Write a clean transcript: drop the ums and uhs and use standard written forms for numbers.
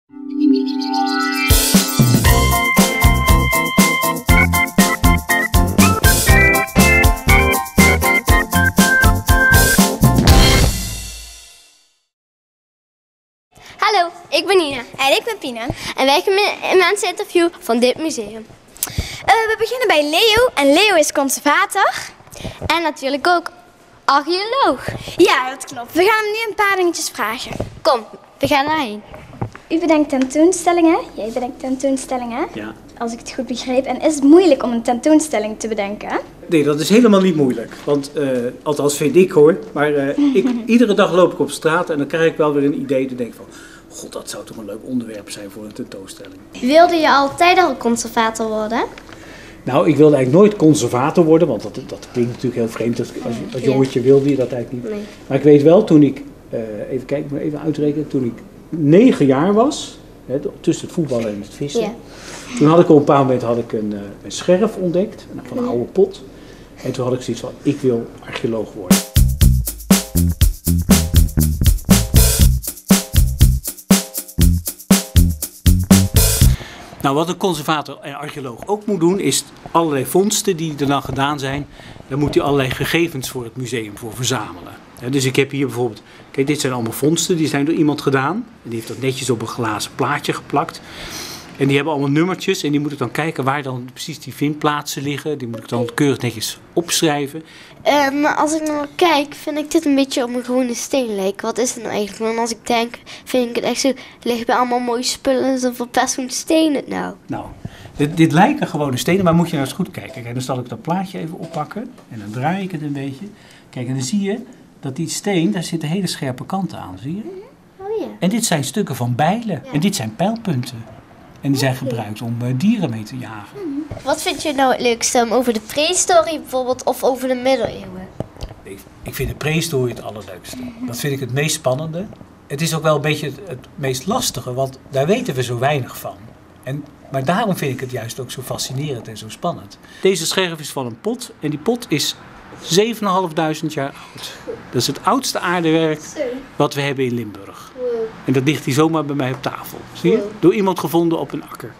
Hallo, ik ben Nina. En ik ben Pina. En wij gaan een menseninterview van dit museum. We beginnen bij Leo. En Leo is conservator. En natuurlijk ook archeoloog. Ja, dat klopt. We gaan hem nu een paar dingetjes vragen. Kom, we gaan daarheen. U bedenkt tentoonstellingen. Jij bedenkt tentoonstellingen. Ja. Als ik het goed begreep. En is het moeilijk om een tentoonstelling te bedenken? Nee, dat is helemaal niet moeilijk. Want, althans vind ik hoor. Maar iedere dag loop ik op straat en dan krijg ik wel weer een idee. Dan denk ik van, god, dat zou toch een leuk onderwerp zijn voor een tentoonstelling. Wilde je altijd al conservator worden? Nou, ik wilde eigenlijk nooit conservator worden, want dat klinkt natuurlijk heel vreemd. Als jongetje wilde je dat eigenlijk niet. Nee. Maar ik weet wel, toen ik, even kijken, ik moet even uitrekenen, toen ik 9 jaar was, hè, tussen het voetballen en het vissen. Ja. Toen had ik op een bepaald moment een scherf ontdekt, van een oude pot. En toen had ik zoiets van, ik wil archeoloog worden. Nou, wat een conservator en archeoloog ook moet doen, is allerlei vondsten die er dan gedaan zijn, daar moet hij allerlei gegevens voor het museum voor verzamelen. Ja, dus ik heb hier bijvoorbeeld, kijk, dit zijn allemaal vondsten, die zijn door iemand gedaan. En die heeft dat netjes op een glazen plaatje geplakt. En die hebben allemaal nummertjes en die moet ik dan kijken waar dan precies die vindplaatsen liggen. Die moet ik dan keurig netjes opschrijven. Maar als ik nou kijk, vind ik dit een beetje op een gewone steen lijken. Wat is het nou eigenlijk? Want als ik denk, vind ik het echt zo, ligt bij allemaal mooie spullen, zo verpest zo'n steen het nou. Nou, dit lijken gewone stenen, maar moet je nou eens goed kijken. Kijk, dan zal ik dat plaatje even oppakken en dan draai ik het een beetje. Kijk, en dan zie je dat die steen, daar zitten hele scherpe kanten aan, zie je? Oh ja. En dit zijn stukken van bijlen en dit zijn pijlpunten. En die zijn gebruikt om dieren mee te jagen. Wat vind je nou het leukste? Over de prehistorie bijvoorbeeld of over de middeleeuwen? Ik vind de prehistorie het allerleukste. Dat vind ik het meest spannende. Het is ook wel een beetje het meest lastige, want daar weten we zo weinig van. Maar daarom vind ik het juist ook zo fascinerend en zo spannend. Deze scherf is van een pot en die pot is 7.500 jaar oud. Dat is het oudste aardewerk wat we hebben in Limburg. En dat ligt hier zomaar bij mij op tafel. Zie je? Door iemand gevonden op een akker.